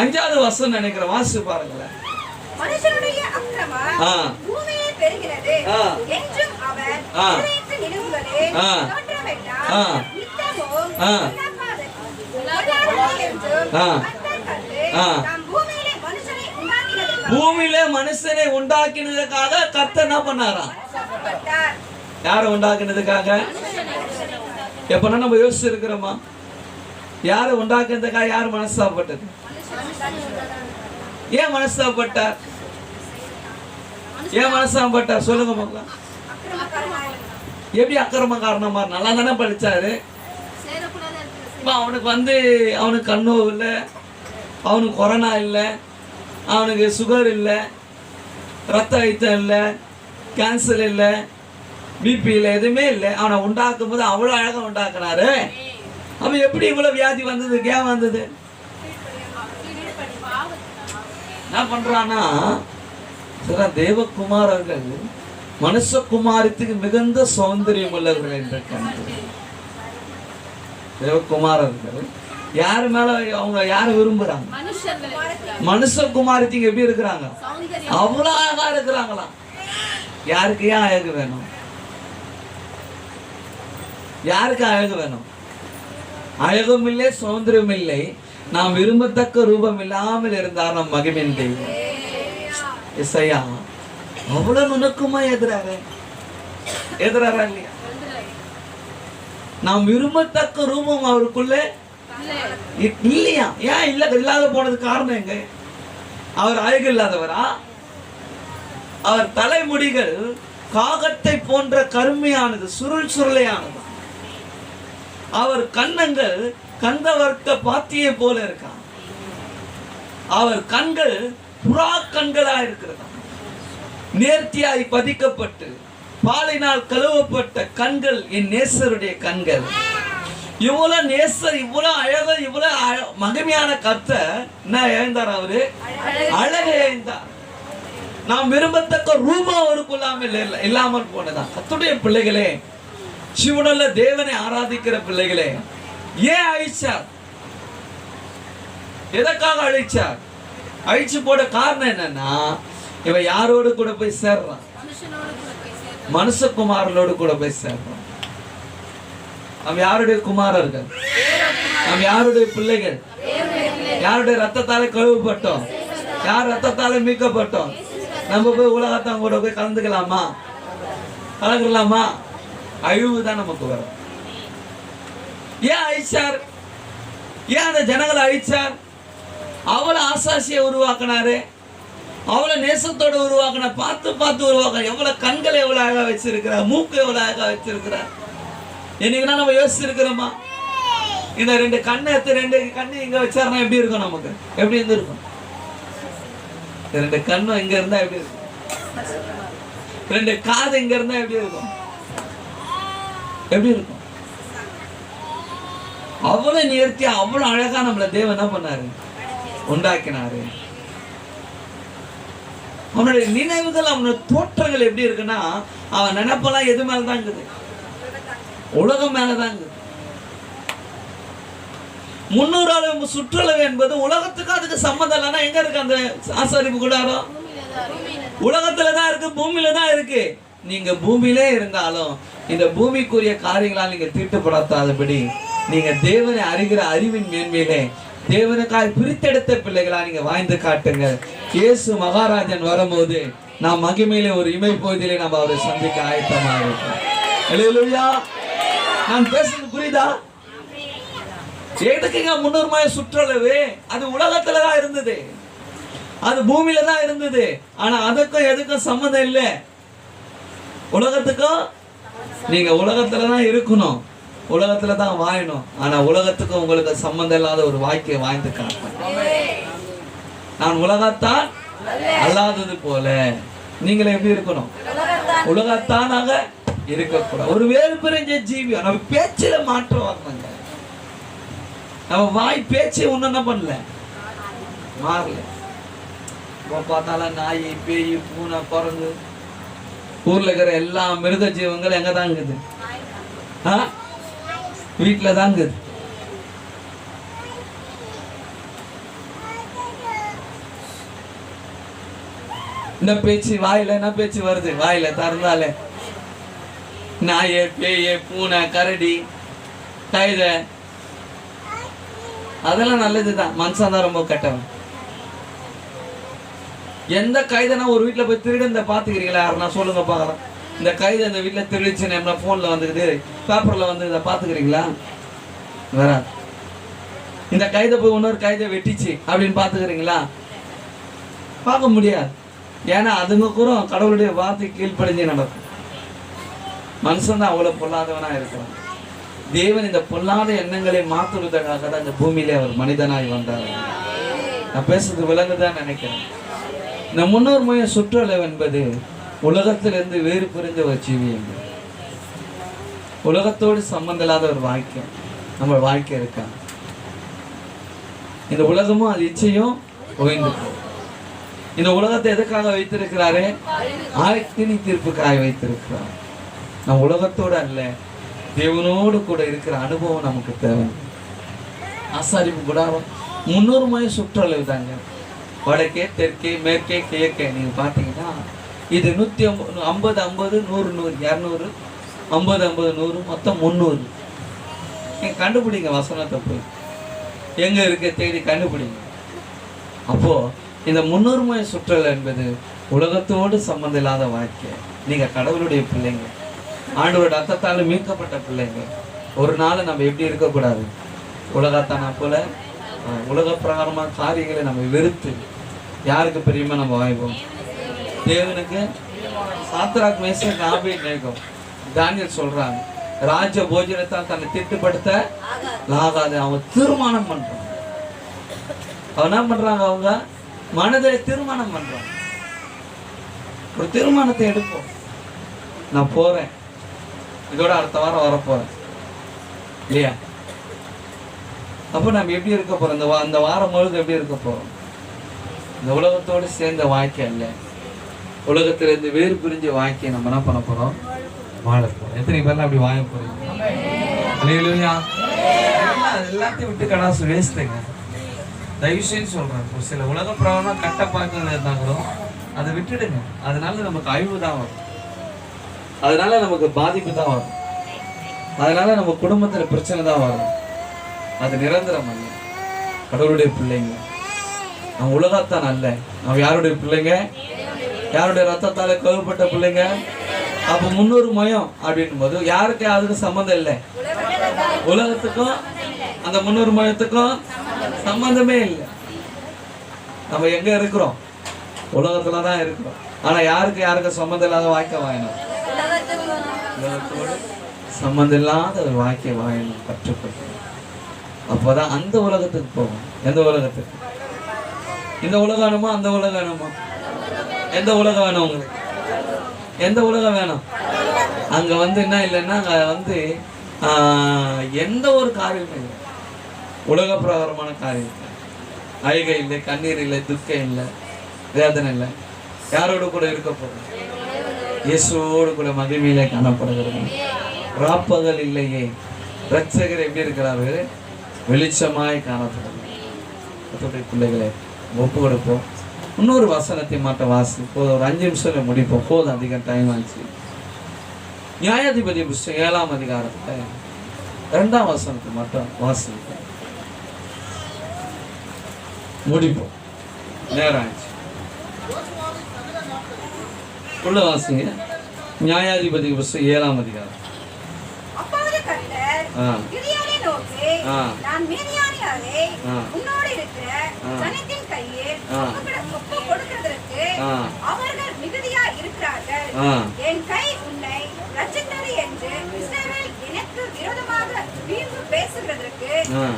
5வது வசனம் நினைக்கிற வாசி பாருங்களேன். மனுஷனுடைய அக்கிரமம் பூமியை பெருகிறது என்றும் அவர் இதயத்து நினைவுகளே தோற்றமெல்லாம் நித்தமும் பூமியிலே மனுஷனை உண்டாக்கினதுக்காக கர்த்தர் என்ன பண்ணாராம்? யாரை உண்டாக்கினதுக்காக? எப்பனா நம்ம யோசிச்சு இருக்கிறோமா? யாரை உண்டாக்குறதுக்காக யார் மனஸ்தாபப்பட்டது? ஏன் மனஸ்தாபப்பட்டார்? ஏன் மனஸ்தாபப்பட்டார்? சொல்லுங்க பார்க்கலாம். எப்படி அக்கிரம காரணமா? நல்லா தானே படிச்சாரு. அவனுக்கு அவனுக்கு கண்ணோ இல்லை, அவனுக்கு கொரோனா இல்லை, அவனுக்கு சுகர் இல்லை, ரத்த அழுத்தம் இல்லை, கேன்சர் இல்லை, பிபி இல்லை, எதுவுமே இல்லை. அவனை உண்டாக்கும் போது அவ்வளோ அழகாக உண்டாக்குனாரு. அவன் எப்படி இவ்வளவு வியாதி வந்தது? ஏன் வந்தது? என்ன பண்றானா, தேவகுமாரர்கள் மனுஷகுமாரத்துக்கு மிகுந்த சௌந்தரியம் உள்ளவர்கள் என்று கண்டு. தேவகுமாரர்கள் யாரு மேல அவங்க யாரு விரும்புறாங்க? மனுஷகுமாரத்துக்கு எப்படி இருக்கிறாங்க? அவ்வளவு அழகா இருக்கிறாங்களாம். யாருக்கு ஏன் அழகு வேணும்? யாருக்கு அழகு வேணும்? அழகும் இல்லை, சௌந்தரியம் இல்லை, நாம் விரும்பத்தக்க ரூபம் இல்லாமல் இருந்தார் நம் மகிமையின் தெய்வம். இசையா அவ்வளவு நுணுக்கமா எதிராரா இல்லையா? நாம் விரும்பத்தக்க ரூபம் அவருக்குள்ள இல்லையா? ஏன் இல்ல? இல்லாத போனது காரணம் எங்க? அவர் அழகு இல்லாதவரா? அவர் தலைமுடிகள் காகத்தை போன்ற கருமையானது, சுருளையானது. அவர் கண்ணங்கள் கந்தவர்க்க பாத்தியை போல இருக்கான். அவர் கண்கள் புறா கண்களா இருக்கிறதா, நேர்த்தியாய் பதிக்கப்பட்டு பாலினால் கழுவப்பட்ட கண்கள் என் நேசருடைய கண்கள். இவ்வளவு நேசர், இவ்வளவு அழகு, இவ்வளவு மகிமையான கர்த்தர் என்ன எழுந்தார்? அவரு அழகை எழுந்தார். நாம் விரும்பத்தக்க ரூபம் அவருக்குள்ளாமல் இல்லாமல் போனதான். கர்த்தருடைய பிள்ளைகளே, சிவனுள்ள தேவனை ஆராதிக்கிற பிள்ளைகளே, ஏன் அழிச்சார்? எதற்காக அழிச்சார்? அழிச்சு போட காரணம் என்னன்னா, இவன் யாரோடு கூட போய் சேர்றான்? மனுஷகுமாரனோடு கூட போய் சேர்றான். நாம் யாருடைய குமாரர்கள்? நாம் யாருடைய பிள்ளைகள்? யாருடைய ரத்தத்தாலே கழுவப்பட்டோம்? யார் ரத்தத்தாலே மீட்கப்பட்டோம்? நம்ம போய் உலகத்தான் கூட போய் கலந்துக்கலாமா? கலக்கலாமா? அழிவு தான் நமக்கு வரும். ஏன் அழிச்சார்? ஏன் அந்த ஜனங்களை அழிச்சார்? அவளை ஆசாசியை உருவாக்கினாரு, அவளை நேசத்தோட உருவாக்கின, பார்த்து பார்த்து உருவாக்கின. எவ்வளவு கண்களை எவ்வளவு அழகா வச்சிருக்கிறார், மூக்கு எவ்வளவு அழகா வச்சிருக்கிறார். என்னைக்குன்னா நம்ம யோசிச்சிருக்கிறோமா? இந்த 2 கண்ணை எடுத்து 2 கண்ணு இங்க வச்சாருன்னா எப்படி இருக்கும்? நமக்கு எப்படி இருந்திருக்கும்? 2 கண்ணும் இங்க இருந்தா எப்படி இருக்கும்? 2 காது இங்க இருந்தா எப்படி இருக்கும்? எப்படி இருக்கும்? அவ்வளவு நேர்த்தியா அவ்வளவு அழகா நம்மள தேவன் என்ன பண்ணாரு? உண்டாக்கினாரு. அவனுடைய நினைவுகள், அவனுடைய தோற்றங்கள் எப்படி இருக்குன்னா, அவன் நினைப்பெல்லாம் எது மேலதான் இருக்குது? உலகம் மேலதான் இருக்குது. 300 சுற்றளவு என்பது உலகத்துக்கு அதுக்கு சம்மந்தம் இல்லைன்னா எங்க இருக்கு அந்த ஆசாரிப்பு கூடாரம்? உலகத்துலதான் இருக்கு, பூமியில தான் இருக்கு. நீங்க பூமியிலே இருந்தாலும் இந்த பூமிக்குரிய காரியங்களால் நீங்க தீட்டுப்படாதபடி நீங்க தேவனை அறிகிற அறிவின் மேன்மையிலே தேவனுக்காய் பிரித்தெடுத்த பிள்ளைகளா நீங்க வாழ்ந்து காட்டுங்க. இயேசு மகாராஜன் வரும்போது நாம் மகிமையிலே ஒரு இமை பகுதியிலே நம்ம அவரை சந்திக்க ஆயத்தமாக இருக்கோம். அல்லேலூயா. நான் பேசுறது புரியுதா? எதுக்குங்க 300 மைல் சுற்றளவு? அது உலகத்துலதான் இருந்தது, அது பூமியில தான் இருந்தது. ஆனா அதுக்கும் எதுக்கும் சம்மந்தம் இல்லை. உலகத்துக்கும் நீங்க உலகத்துலதான் இருக்கணும், உலகத்துல தான் வாழணும். ஆனா உலகத்துக்கும் உங்களுக்கு சம்பந்தம் இல்லாத ஒரு வாழ்க்கையை வாழ்ந்து காட்டேன். நான் உலகத்தான் அல்லாதது போல நீங்களே எப்படி இருக்கணும்? உலகத்தானாக இருக்கக்கூடாது. ஒரு வேறு பிரிஞ்ச ஜீவியம். நம்ம பேச்சில மாற்றம் வரணுங்க. நம்ம வாய் பேச்சு ஒன்னும் என்ன பண்ணல, மாறல. இப்போ பார்த்தாலும் நாய், பேய், பூனை, குரங்கு, ஊர்ல இருக்கிற எல்லா மிருக ஜீவங்கள் எங்க தான் இருக்குது? வீட்டுல தான் இருக்குது. இந்த பேச்சு வாயில என்ன பேச்சு வருது? வாயில திறந்தாலே நாய, பேய, பூனை, கரடி, கைத, அதெல்லாம் நல்லதுதான். மனுஷன் தான் ரொம்ப கெட்டவன். எந்த கைதனா ஒரு வீட்டுல போய் திருடு பாத்துக்கிறீங்களா? யாருன்னா சொல்லுங்க பார்க்கலாம். இந்த கைதை இந்த வீட்டுல திருடுச்சுன்னு என்ன போன்ல வந்துக்குது, பேப்பர்ல வந்து இதை பாத்துக்கிறீங்களா? வராது. இந்த கைதை போய் இன்னொரு கைதை வெட்டிச்சு அப்படின்னு பாத்துக்கிறீங்களா? பார்க்க முடியாது. ஏன்னா அதுங்க கூட கடவுளுடைய வார்த்தை கீழ்ப்படிஞ்சு நடக்கும். மனுஷன் தான் அவ்வளவு பொல்லாதவனா இருக்கிறான். தேவன் இந்த பொல்லாத எண்ணங்களை மாற்றுவதற்காக தான் இந்த பூமியிலே அவர் மனிதனாய் வந்தார். நான் பேசுறது விலங்குதான் நினைக்கிறேன். இந்த 300 மைல் சுற்றளவு என்பது உலகத்திலிருந்து வேறு புரிஞ்ச ஒரு ஜீவியம். உலகத்தோடு சம்பந்தம் இல்லாத ஒரு வாழ்க்கை நம்ம வாழ்க்கை இருக்கா? இந்த உலகமும் அது இச்சையும் ஓய்ந்து போகும். இந்த உலகத்தை எதுக்காக வைத்திருக்கிறாரு? ஆயத்தினி தீர்ப்புக்காக வைத்திருக்கிறார். நம் உலகத்தோடு அல்ல, தேவனோடு கூட இருக்கிற அனுபவம் நமக்கு தேவை. ஆசாரிப்பு கூடாரம் 300 மைல் சுற்றளவு தாங்க. வடக்கே, தெற்கே, மேற்கே, கிழக்கே. நீங்க பாத்தீங்கன்னா இது 150, 50, 100, 100, 200, 50, 100, மொத்தம் 300. நீங்க கண்டுபிடிங்க வசனத்தை போய் எங்க இருக்க தேடி கண்டுபிடிங்க. அப்போ இந்த 300 மைல் சுற்றல் என்பது உலகத்தோடு சம்பந்தம் இல்லாத வாழ்க்கை. நீங்க கடவுளுடைய பிள்ளைங்க, ஆண்டவரோட ரத்தத்தால் மீட்கப்பட்ட பிள்ளைங்க. ஒரு நாள் நம்ம எப்படி இருக்கக்கூடாது? உலகத்தானா போல உலக பிரகாரமான காரியங்களை நம்ம வெறுத்து யாருக்கு பிரியமா நம்ம வாய்ப்போம்? தேவனுக்கு. சாத்ராக், மேஷாக், ஆபேத்நேகோ, தானியேல் சொல்றாங்க, ராஜ போஜனத்தால் தன்னை திட்டுப்படுத்த ஆகாது. அவங்க தீர்மானம் பண்றாங்க. அவங்க என்ன பண்றாங்க? அவங்க மனதில் தீர்மானம் பண்றாங்க. ஒரு தீர்மானத்தை எடுப்போம். நான் போறேன், இதோட அடுத்த வாரம் வரப்போறேன் இல்லையா? அப்போ நம்ம எப்படி இருக்க போறோம்? அந்த வாரம் முழுக்க எப்படி இருக்க போறோம்? இந்த உலகத்தோடு சேர்ந்த வாழ்க்கை அல்ல, உலகத்திலிருந்து வேறு பிரிஞ்ச வாழ்க்கையை நம்ம என்ன பண்ண போறோம்? வாழ போறோம். எத்தனை பேர்லாம் அப்படி வாழ போறீங்க? எல்லாத்தையும் விட்டு கடாசு வேஸ்ட்டுங்க. தயவுசெய்து சொல்றேன், ஒரு சில உலக பிரகாரம் கட்ட பார்க்கறது இருந்தாங்களோ அதை விட்டுடுங்க. அதனால நமக்கு அழிவு தான் வரும், அதனால நமக்கு பாதிப்பு தான் வரும், அதனால நம்ம குடும்பத்துல பிரச்சனை தான் வரும். அது நிரந்தரம் அல்ல. கடவுளுடைய பிள்ளைங்க நம்ம உலகத்தான் அல்ல. நம்ம யாருடைய பிள்ளைங்க? யாருடைய ரத்தத்தால கழுவப்பட்ட பிள்ளைங்க? அப்ப 300 மயம் அப்படின்னும் போது யாருக்கு அதுக்கு சம்மந்தம் இல்லை. உலகத்துக்கும் அந்த 300 மயத்துக்கும் சம்பந்தமே இல்லை. நம்ம எங்க இருக்கிறோம்? உலகத்துல தான் இருக்கிறோம். ஆனா யாருக்கு சம்மந்தம் இல்லாத வாழ்க்கை வாழணும். உலகத்தோடு சம்மந்தம் இல்லாத ஒரு வாழ்க்கை வாழணும் கற்றுக்கொள்ளணும். அப்பதான் அந்த உலகத்துக்கு போகும். எந்த உலகத்துக்கு? இந்த உலகம் வேணுமா அந்த உலகம் வேணுமா? எந்த உலகம் வேணும் உங்களுக்கு? எந்த உலகம் வேணும்? அங்க என்ன இல்லைன்னா அங்க எந்த ஒரு காரியமும் இல்லை. உலக பிரகாரமான காரியம் இல்லை. அழுகை இல்லை, கண்ணீர் இல்லை, துக்கம் இல்லை, வேதனை இல்லை. யாரோடு கூட இருக்க போறோம்? இயேசுவோடு கூட மகிமையிலே காணப்படுகிறது. ராப்பகல் இல்லையே. ரட்சகர் எப்படி இருக்கிறாரு? வெளிச்சமாய் காணப்படுகிறது. பிள்ளைகளை ஒப்பு கொடுப்போம். இன்னொரு வசனத்தை மட்டும் வாசி. போதும், ஒரு 5 நிமிஷம் முடிப்போம். போதும், அதிகம் டைம் ஆச்சு. நியாயாதிபதி புஸ்தகம் 7ஆம் அதிகாரத்துல 2ஆம் வசனத்தை மட்டும் வாசி முடிப்போம். நேரம் ஆயிடுச்சு. உள்ள வாசிங்க. நியாயாதிபதி புஸ்தகம் 7ஆம் அதிகாரம். அப்பொழுது கர்த்தர் கிதியோனை நோக்கி, நான் மீதியானியரை உன்னோடு இருக்கிற ஜனத்தின் கையில் ஒப்புக் கொடுக்கிறதற்கு அவர்கள் மிகுதியா இருக்கிறார்கள். என் கை உன்னை ரட்சித்தது என்று இஸ்ரவேல் எனக்கு விரோதமாக வீம்பு பேசுகிறதற்கு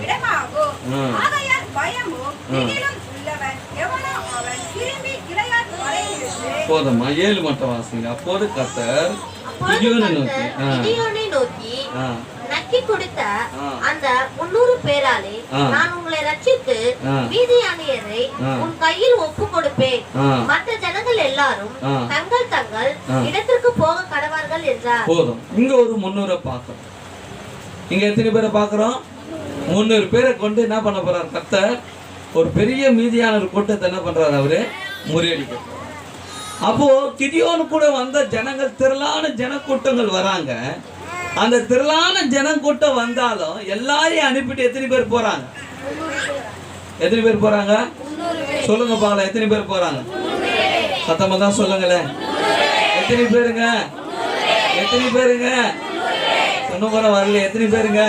இடமாகும். ஆகையால் பயமும் திகிலும் உள்ளவன் எவனோ அவன் திரும்பி கிளையாத் மலையிலிருந்து. போதுமா? 7 மட்டும் வாசிங்க. அப்போது கர்த்தர் கிதியோனை நோக்கி நக்கி கொடுத்த அந்த 300 பேராலே நான் உங்களை ரட்சித்து மீதியானியரை உன் கையில் ஒப்பு கொடுப்பேன். மற்ற ஜனங்கள் எல்லாரும் தங்கள் தங்கள் இடத்திற்கு போக கடவார்கள் என்றார். போதும். இங்க ஒரு 300 பார்க்கிறோம். இங்க எத்தனை பேரை பார்க்கிறோம்? 300 பேரை கொண்டு என்ன பண்ண போறார் கர்த்தர்? ஒரு பெரிய மீதியான ஒரு கூட்டத்தை என்ன பண்றாரு? அவரு முறியடிக்க. அப்போ கிதியோனு கூட வந்த ஜனங்கள், திரளான ஜனக்கூட்டங்கள் வராங்க. அந்த திரளான ஜனக்கூட்டம் வந்தாலும் எல்லாரையும் அனுப்பிட்டு எத்தனை பேர் போறாங்க? எத்தனை பேர் போறாங்க? சொல்லுங்க பாக்கலாம். எத்தனை பேர் போறாங்க? சத்தமா தான் சொல்லுங்களேன். எத்தனை பேருங்க? எத்தனை பேருங்க? சொன்ன போற வரல. எத்தனை பேருங்க?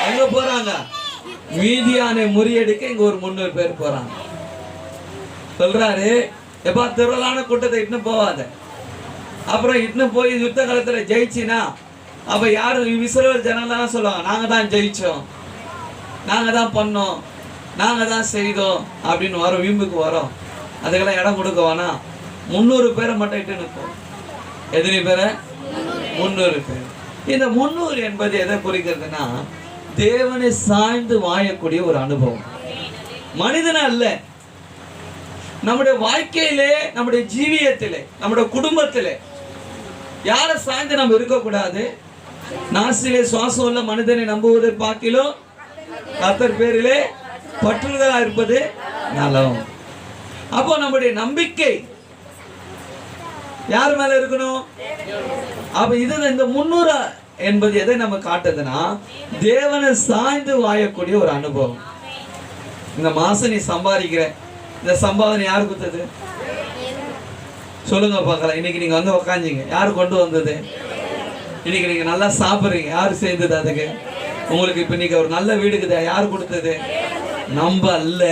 எங்க போறாங்க? மீதியானை முறியடிக்க இங்க ஒரு 300 பேர் போறாங்க. சொல்றாரு, எப்பா திரளான கூட்டத்தை இட்டுன்னு போவாத. அப்புறம் இட்டுன்னு போய் யுத்த காலத்துல ஜெயிச்சினா அப்ப யாரு? இஸ்ரவேல் ஜனங்களாம் சொல்லுவாங்க, நாங்க தான் ஜெயிச்சோம், நாங்க தான் பண்ணோம், நாங்க தான் செய்தோம் அப்படின்னு வரோம். வீம்புக்கு வரோம். அதுக்கெல்லாம் இடம் கொடுக்க வேணாம். 300 பேரை மட்டும் இட்டு நிற்போம். எத்தனை பேரை? 300 பேர். இந்த 300 என்பது எதை குறிக்கிறதுனா தேவனை சாய்ந்து வாழக்கூடிய ஒரு அனுபவம். மனிதன அல்ல, நம்முடைய வாழ்க்கையிலே, நம்முடைய ஜீவியத்திலே, நம்முடைய குடும்பத்திலே யாரை சாய்ந்து நம்ம இருக்கக்கூடாது? நாசிலே சுவாசம் உள்ள மனிதனை நம்புவதை பார்க்கிலோ கர்த்தர் பேரிலே பற்றுதலா இருப்பது நலம். அப்போ நம்முடைய நம்பிக்கை யார் மேல இருக்கணும்? அப்ப இது இந்த 300 என்பது எதை நம்ம காட்டுதுன்னா தேவனை சாய்ந்து வாழக்கூடிய ஒரு அனுபவம். இந்த மாசம் நீ சம்பாதிக்கிற, இந்த சம்பாதனை யாரு கொடுத்தது? சொல்லுங்க பார்க்கலாம். இன்னைக்கு நீங்க வந்து உக்காஞ்சிங்க, யாரு கொண்டு வந்தது? இன்னைக்கு நீங்க நல்லா சாப்பிடுறீங்க, யாரு செய்தது? அதுக்கு உங்களுக்கு இப்ப இன்னைக்கு ஒரு நல்ல வீடுக்குது, யாரு கொடுத்தது? நம்ப அல்ல,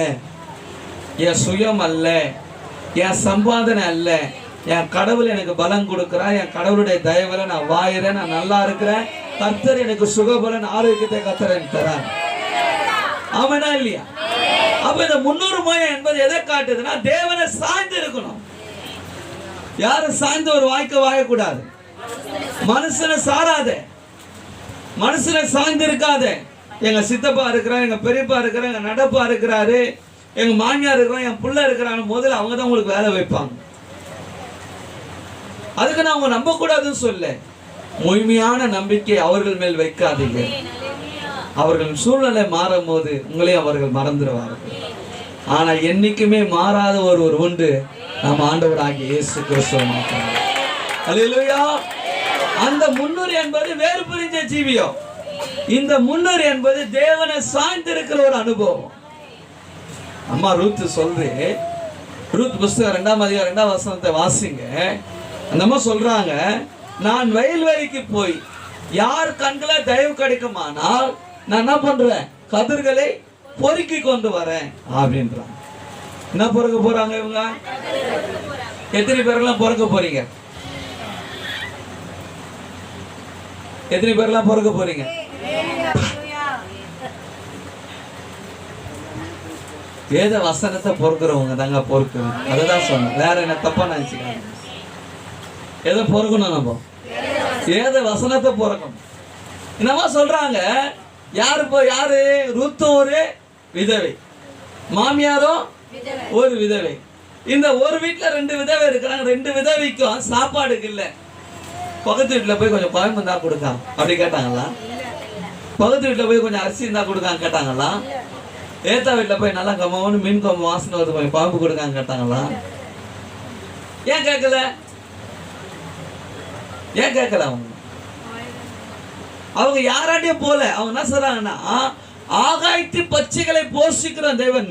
என் சுயம் அல்ல, என் சம்பாதனை அல்ல, என் கடவுள் எனக்கு பலம் கொடுக்குறான், என் கடவுளுடைய தயவுல நான் வாயிறேன், நான் நல்லா இருக்கிறேன், கர்த்தர் எனக்கு சுகபலன் ஆரோக்கியத்தை கர்த்தர் தரான். அவனா இல்லையா? அப்ப இந்த 300 மயம் என்பது எதை காட்டுதுன்னா தேவனை சாய்ந்து இருக்கணும். யாரும் சாய்ந்து ஒரு வாழ்க்கை வாழக்கூடாது. மனுஷனை சாராத, மனுஷனை சாய்ந்து இருக்காத. எங்க சித்தப்பா இருக்கிறார், எங்க பெரியப்பா இருக்கிறார், எங்க நடப்பா இருக்கிறாரு, எங்க மாமியார் இருக்கிறான், என் பிள்ளை இருக்கிறான்னு முதல்ல அவங்க தான் உங்களுக்கு வேலை வைப்பாங்க. அதுக்கு நான் அவங்க நம்ப கூடாதுன்னு சொல்ல, முழுமையான நம்பிக்கை அவர்கள் மேல் வைக்காதீங்க. அவர்கள் சூழ்நிலை மாறும் போது உங்களையும் அவர்கள் மறந்துடுவார்கள். ஆனா என்னைக்குமே மாறாத ஒருவர் உண்டு, நம்ம ஆண்டவராகிய இயேசு கிறிஸ்துவ. அல்லேலூயா. அந்த 300 என்பது வேறு பிரிஞ்ச ஜீவியம். இந்த 300 என்பது தேவனை சாய்ந்திருக்கிற ஒரு அனுபவம். அம்மா ரூத் சொல்றே, ரூத் புஸ்தகம் 2ஆம் அதிகாரம் 2ஆம் வசனத்தை வாசிங்க. அந்த அம்மா சொல்றாங்க, நான் வயல்வெளிக்கு போய் யார் கண்களை தயவு கிடைக்குமானால் நான் என்ன பண்றேன், கதிர்களை பொறுக்கி கொண்டு வரேன் அப்படின்றான். என்ன பொறுக்க போறாங்க இவங்க? எத்தனை பேரெல்லாம் பொறுக்க போறீங்க? எத்தனை பேரெல்லாம் பொறுக்க போறீங்க? வேத வசனத்தை பொறுக்கிறவங்க தாங்க பொறுக்கணும். அதுதான் சொன்னேன், வேற என்ன தப்பா நினைச்சுக்காங்க. எதை பொறுக்கணும்? நம்ம வேத வசனத்தை பொறுக்கணும். என்னமா சொல்றாங்க? யாரு ரூத்தும் ஒரு விதவை, மாமியாரும் ஒரு விதவை. இந்த ஒரு வீட்டுல 2 விதவை இருக்கிறாங்க. 2 விதவைக்கும் சாப்பாடுக்கு இல்லை. பக்கத்து வீட்டுல போய் கொஞ்சம் குழம்பு இருந்தா கொடுக்காம அப்படி கேட்டாங்களா? பக்கத்து வீட்டுல போய் கொஞ்சம் அரிசி இருந்தா கொடுக்காங்க கேட்டாங்களா? ஏத்தா வீட்டுல போய் நல்லா கம்மன்னு மீன் கொம்பு வாசனை வருது கொஞ்சம் குழம்பு கொடுக்காங்க கேட்டாங்களா? ஏன் கேட்கல? ஏன் கேட்கல? அவங்க யாராட்டையும் போல. அவங்க என்ன சொல்றாங்கன்னா, ஆகாயத்து பச்சைகளை போஷிக்கிற தேவன்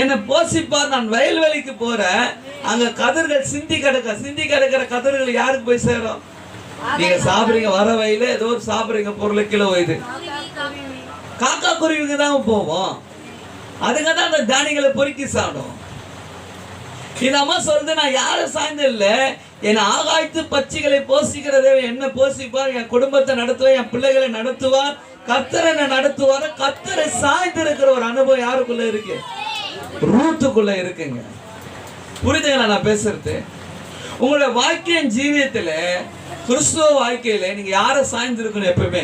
என்னை போஷிப்பார். நான் வயல்வெளிக்கு போறேன், அங்க கதிர்கள் சிந்தி கிடக்கிற கதிர்கள் யாருக்கு போய் சேரும்? நீங்க சாப்பிடுறீங்க, வர வயல ஏதோ ஒரு சாப்பிடுறீங்க பொருளை கிலோ இது காக்கா குருவிங்க தான் போவோம். அதுங்க தான் அந்த தானியங்களை பொறுக்கி சாப்பிடும். இந்த அம்மா சொல்றது, நான் யாரும் சாய்ந்து இல்லை, என் ஆகாயத்து பச்சைகளை போஷிக்கிற தேவன் என்ன போஷிப்பார், என் குடும்பத்தை நடத்துவார், என் பிள்ளைகளை நடத்துவார், கர்த்தர் என்ன நடத்துவார். கர்த்தரை சாய்ந்து இருக்கிற ஒரு அனுபவம் யாருக்குள்ள இருக்கு? ரூத்துக்குள்ள இருக்குங்க. புரியுதுங்களா நான் பேசுறது? உங்களோட வாழ்க்கையின் ஜீவியத்துல, கிறிஸ்துவ வாழ்க்கையில நீங்க யாரை சாய்ந்து இருக்கணும்? எப்பவுமே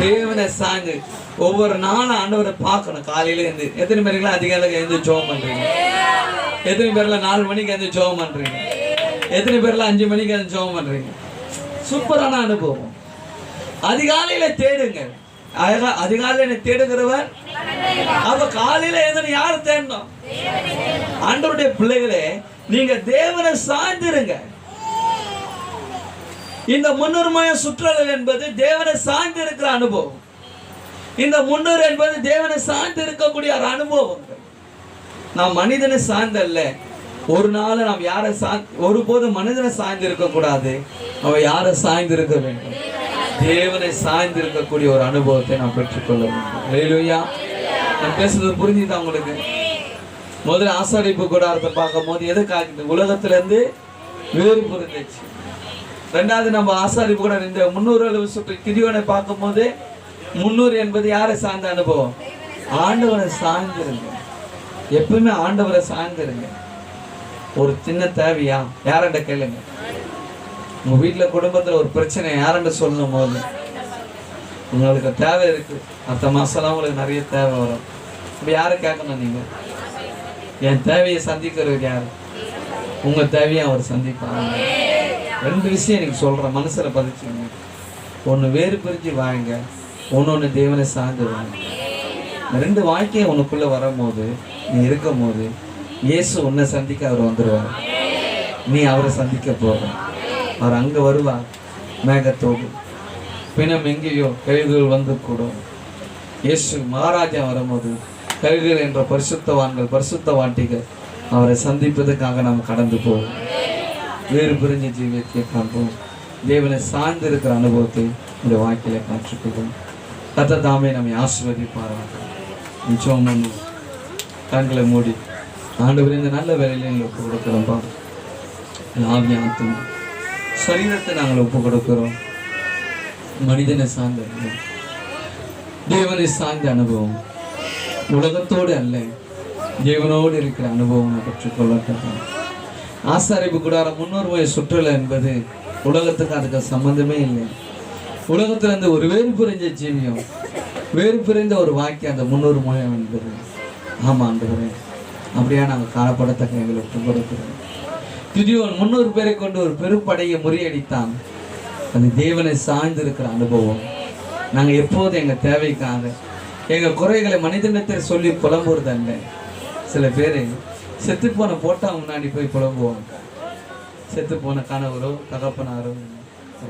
தேவனை சாய்ந்து. ஒவ்வொரு நாளும் ஆண்டவரை பார்க்கணும். காலையில இருந்து எத்தனை பேருக்குலாம் அதிகாலை எழுந்து ஜெபம் பண்றீங்க? எத்தனை பேர்ல 4 மணிக்கு எழுந்து ஜெபம் பண்றீங்க? எத்தனை பேர்ல 5 மணிக்கு எழுந்து ஜெபம் பண்றீங்க? சூப்பரான அனுபவம். அதிகாலையில தேடுங்க. அதிகாலையில தேடுகிறவர். அப்ப காலையில எழுந்து யாரு தேடணும்? ஆண்டவருடைய பிள்ளைகளே, நீங்க தேவனை சாய்ந்திருங்க. இந்த 300 மைல் சுற்றளவு என்பது தேவனை சாய்ந்து இருக்கிற அனுபவம். இந்த 300 என்பது தேவனை சாய்ந்து இருக்கக்கூடிய ஒரு அனுபவம். நாம் மனிதனை சார்ந்தல்ல. ஒரு நாள் நாம் யாரை ஒருபோதும் மனிதனை சாய்ந்து இருக்க கூடாது. அவன் யாரை சாய்ந்து இருக்க வேண்டும்? தேவனை சாய்ந்து இருக்கக்கூடிய ஒரு அனுபவத்தை நாம் பெற்றுக்கொள்ள வேண்டும். ஹல்லேலூயா. நான் பேசுறது புரிஞ்சுதா உங்களுக்கு? முதல்ல ஆசாரிப்பு கூடாரத்தை பார்க்கும் போது எது காக்குது? உலகத்துல இருந்து வேறு புரிஞ்சிச்சு. 2வது நம்ம ஆசாரிப்பு கூட இந்த 300 சுற்று கிதியோனை பார்க்கும் போது 300 என்பது யாரை சார்ந்த அனுபவம்? ஆண்டவரை சார்ந்திருங்க. எப்பவுமே ஆண்டவரை சார்ந்திருங்க. ஒரு சின்ன தேவையா யார்கிட்ட கேளுங்க. உங்க வீட்டுல குடும்பத்துல ஒரு பிரச்சனை யார்கிட்ட சொல்லணும் போது, உங்களுக்கு தேவை இருக்கு, அடுத்த மாசம்லாம் உங்களுக்கு நிறைய தேவை வரும். இப்ப யாரை கேட்கணும்? நீங்க என் தேவையை சந்திக்கிறவர் யாரு? உங்க தேவையை அவர் சந்திப்பாங்க. 2 விஷயம் எனக்கு சொல்றேன், மனசுல பதிச்சுங்க. ஒண்ணு வேறு பிரிஞ்சு வாங்க, ஒன்னொன்னு தேவனை சார்ந்து வாங்க. 2 வாழ்க்கையை உனக்குள்ள வரும்போது, நீ இருக்கும் போது இயேசு உன்னை சந்திக்க அவர் வந்துடுவார். நீ அவரை சந்திக்க போற. அவர் அங்க வருவார் மேகத்தோடு. பின்னம் எங்கேயோ கழுகுகள் வந்து கூடும். இயேசு மகாராஜா வரும்போது கழுகுகள் என்ற பரிசுத்தவான்கள், பரிசுத்தவாட்டிகள் அவரை சந்திப்பதற்காக நாம் கடந்து போவோம். வேறு பிரிஞ்ச ஜீவியத்தை காண்போம். தேவனை சார்ந்து இருக்கிற அனுபவத்தை இந்த வாழ்க்கையில காற்றுக்கொள்வோம். கர்த்தர் தாமே நம்மை ஆசீர்வதிப்பாராக. நிச்சயம் கண்களை மூடி ஆண்டவரே, இந்த நல்ல வேலையில எங்களை ஒப்பு கொடுக்குறோம்ப்பா. ஆவியாத்தும் சரீரத்தை நாங்கள் ஒப்பு கொடுக்கிறோம். மனிதனை சார்ந்த அனுபவம், தேவனை சார்ந்த அனுபவம், உலகத்தோடு அல்ல தேவனோடு இருக்கிற அனுபவம் பெற்றுக்கொள்ளட்டும். ஆசாரிப்பு கூடாரம் 300 மைல் சுற்றுலா என்பது உலகத்துக்கு அதுக்கு சம்பந்தமே இல்லை. உலகத்துல இருந்து ஒரு வேறு பிரிஞ்ச ஜீவியம், வேறு பிரிந்த ஒரு வாக்கியம் அந்த 300 மைல் என்பது. ஆமா ஆண்டவரே, அப்படியா நாங்கள் காணப்படத்தக்க எங்களை ஒப்பு கொடுக்கிறோம். கிதியோன் 300 பேரை கொண்டு ஒரு பெருப்படையை முறியடித்தான். அது தேவனை சாய்ந்து இருக்கிற அனுபவம். நாங்கள் எப்போதும் எங்கள் தேவைக்காக எங்கள் குறைகளை மனிதனத்தில் சொல்லி புலம்புறதல்ல. சில பேர் செத்து போன போட்டா முன்னாடி போய் புலம்புவாங்க. செத்து போன கணவரோ தகப்பனாரோ.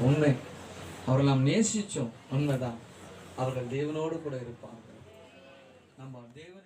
உண்மை, அவர்கள் நாம் நேசிச்சோம், உண்மைதான். அவர்கள் தேவனோடு கூட இருப்பார்கள். நம்ம தேவன்